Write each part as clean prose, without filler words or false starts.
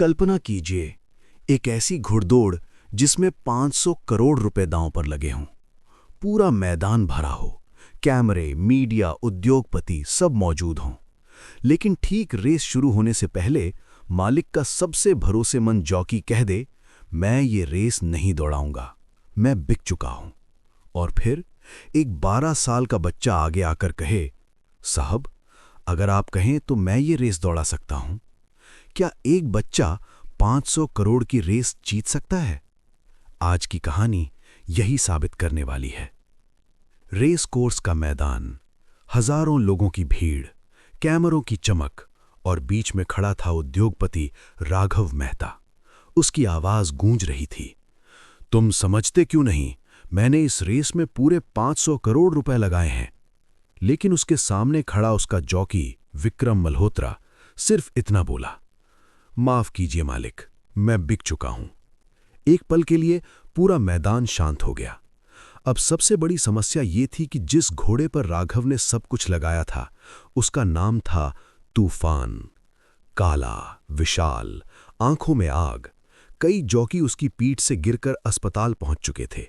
कल्पना कीजिए, एक ऐसी घुड़दौड़ जिसमें 500 करोड़ रुपए दांव पर लगे हों। पूरा मैदान भरा हो, कैमरे, मीडिया, उद्योगपति सब मौजूद हों। लेकिन ठीक रेस शुरू होने से पहले मालिक का सबसे भरोसेमंद जॉकी कह दे, मैं ये रेस नहीं दौड़ाऊंगा, मैं बिक चुका हूं। और फिर एक 12 साल का बच्चा आगे आकर कहे, साहब, अगर आप कहें तो मैं ये रेस दौड़ा सकता हूं। क्या एक बच्चा 500 करोड़ की रेस जीत सकता है? आज की कहानी यही साबित करने वाली है। रेस कोर्स का मैदान, हजारों लोगों की भीड़, कैमरों की चमक और बीच में खड़ा था उद्योगपति राघव मेहता। उसकी आवाज गूंज रही थी, तुम समझते क्यों नहीं, मैंने इस रेस में पूरे 500 करोड़ रुपए लगाए हैं। लेकिन उसके सामने खड़ा उसका जॉकी विक्रम मल्होत्रा सिर्फ इतना बोला, माफ कीजिए मालिक, मैं बिक चुका हूं। एक पल के लिए पूरा मैदान शांत हो गया। अब सबसे बड़ी समस्या ये थी कि जिस घोड़े पर राघव ने सब कुछ लगाया था, उसका नाम था तूफान। काला, विशाल, आंखों में आग। कई जॉकी उसकी पीठ से गिरकर अस्पताल पहुंच चुके थे।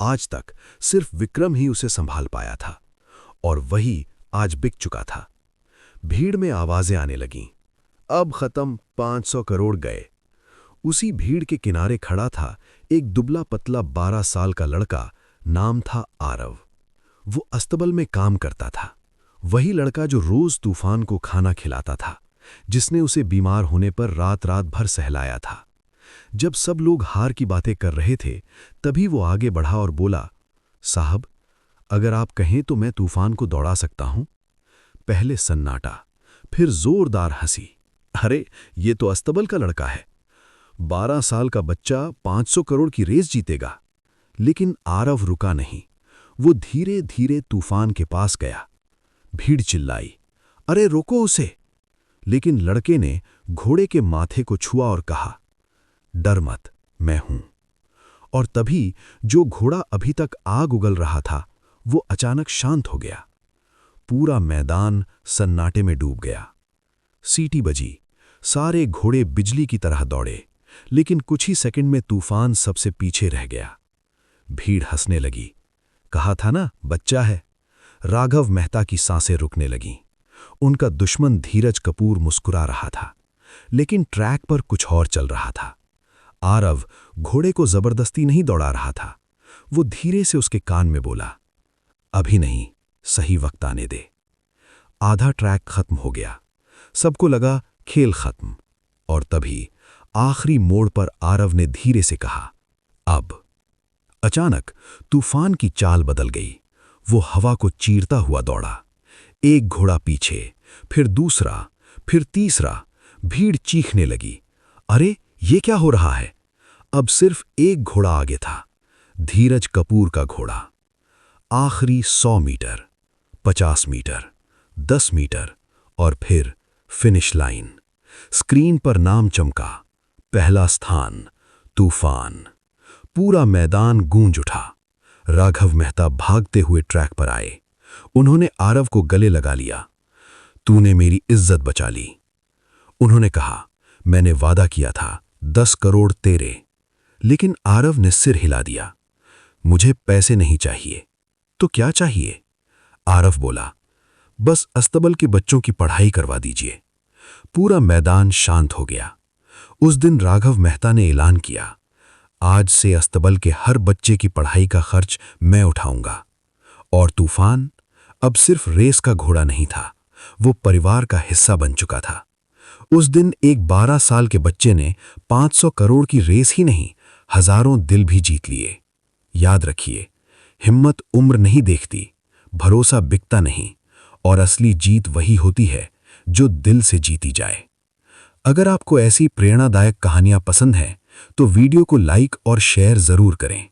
आज तक सिर्फ विक्रम ही उसे संभाल पाया था, और वही आज बिक चुका था। भीड़ में आवाजें आने लगीं, अब खत्म, 500 करोड़ गए। उसी भीड़ के किनारे खड़ा था एक दुबला पतला 12 साल का लड़का, नाम था आरव। वो अस्तबल में काम करता था, वही लड़का जो रोज तूफान को खाना खिलाता था, जिसने उसे बीमार होने पर रात रात भर सहलाया था। जब सब लोग हार की बातें कर रहे थे, तभी वो आगे बढ़ा और बोला, साहब, अगर आप कहें तो मैं तूफान को दौड़ा सकता हूं। पहले सन्नाटा, फिर जोरदार हंसी। अरे, ये तो अस्तबल का लड़का है। 12 साल का बच्चा 500 करोड़ की रेस जीतेगा। लेकिन आरव रुका नहीं। वो धीरे धीरे तूफान के पास गया। भीड़ चिल्लाई, अरे रोको उसे। लेकिन लड़के ने घोड़े के माथे को छुआ और कहा, डर मत, मैं हूं। और तभी जो घोड़ा अभी तक आग उगल रहा था, वो अचानक शांत हो गया। पूरा मैदान सन्नाटे में डूब गया। सीटी बजी, सारे घोड़े बिजली की तरह दौड़े, लेकिन कुछ ही सेकंड में तूफान सबसे पीछे रह गया। भीड़ हंसने लगी, कहा था ना बच्चा है। राघव मेहता की सांसें रुकने लगीं। उनका दुश्मन धीरज कपूर मुस्कुरा रहा था, लेकिन ट्रैक पर कुछ और चल रहा था। आरव घोड़े को जबरदस्ती नहीं दौड़ा रहा था। वो धीरे से उसके कान में बोला, अभी नहीं, सही वक्त आने दे। आधा ट्रैक खत्म हो गया। सबको लगा खेल खत्म। और तभी आखिरी मोड़ पर आरव ने धीरे से कहा, अब। अचानक तूफान की चाल बदल गई। वो हवा को चीरता हुआ दौड़ा। एक घोड़ा पीछे, फिर दूसरा, फिर तीसरा। भीड़ चीखने लगी, अरे ये क्या हो रहा है? अब सिर्फ एक घोड़ा आगे था, धीरज कपूर का घोड़ा। आखिरी 100 मीटर, 50 मीटर, 10 मीटर और फिर फिनिश लाइन। स्क्रीन पर नाम चमका, पहला स्थान तूफान। पूरा मैदान गूंज उठा। राघव मेहता भागते हुए ट्रैक पर आए। उन्होंने आरव को गले लगा लिया। तूने मेरी इज्जत बचा ली। उन्होंने कहा, मैंने वादा किया था 10 करोड़ तेरे। लेकिन आरव ने सिर हिला दिया, मुझे पैसे नहीं चाहिए। तो क्या चाहिए? आरव बोला, बस अस्तबल के बच्चों की पढ़ाई करवा दीजिए। पूरा मैदान शांत हो गया। उस दिन राघव मेहता ने ऐलान किया, आज से अस्तबल के हर बच्चे की पढ़ाई का खर्च मैं उठाऊंगा। और तूफान अब सिर्फ रेस का घोड़ा नहीं था, वो परिवार का हिस्सा बन चुका था। उस दिन एक 12 साल के बच्चे ने 500 करोड़ की रेस ही नहीं, हजारों दिल भी जीत लिए। याद रखिए, हिम्मत उम्र नहीं देखती, भरोसा बिकता नहीं, और असली जीत वही होती है जो दिल से जीती जाए। अगर आपको ऐसी प्रेरणादायक कहानियां पसंद हैं, तो वीडियो को लाइक और शेयर जरूर करें।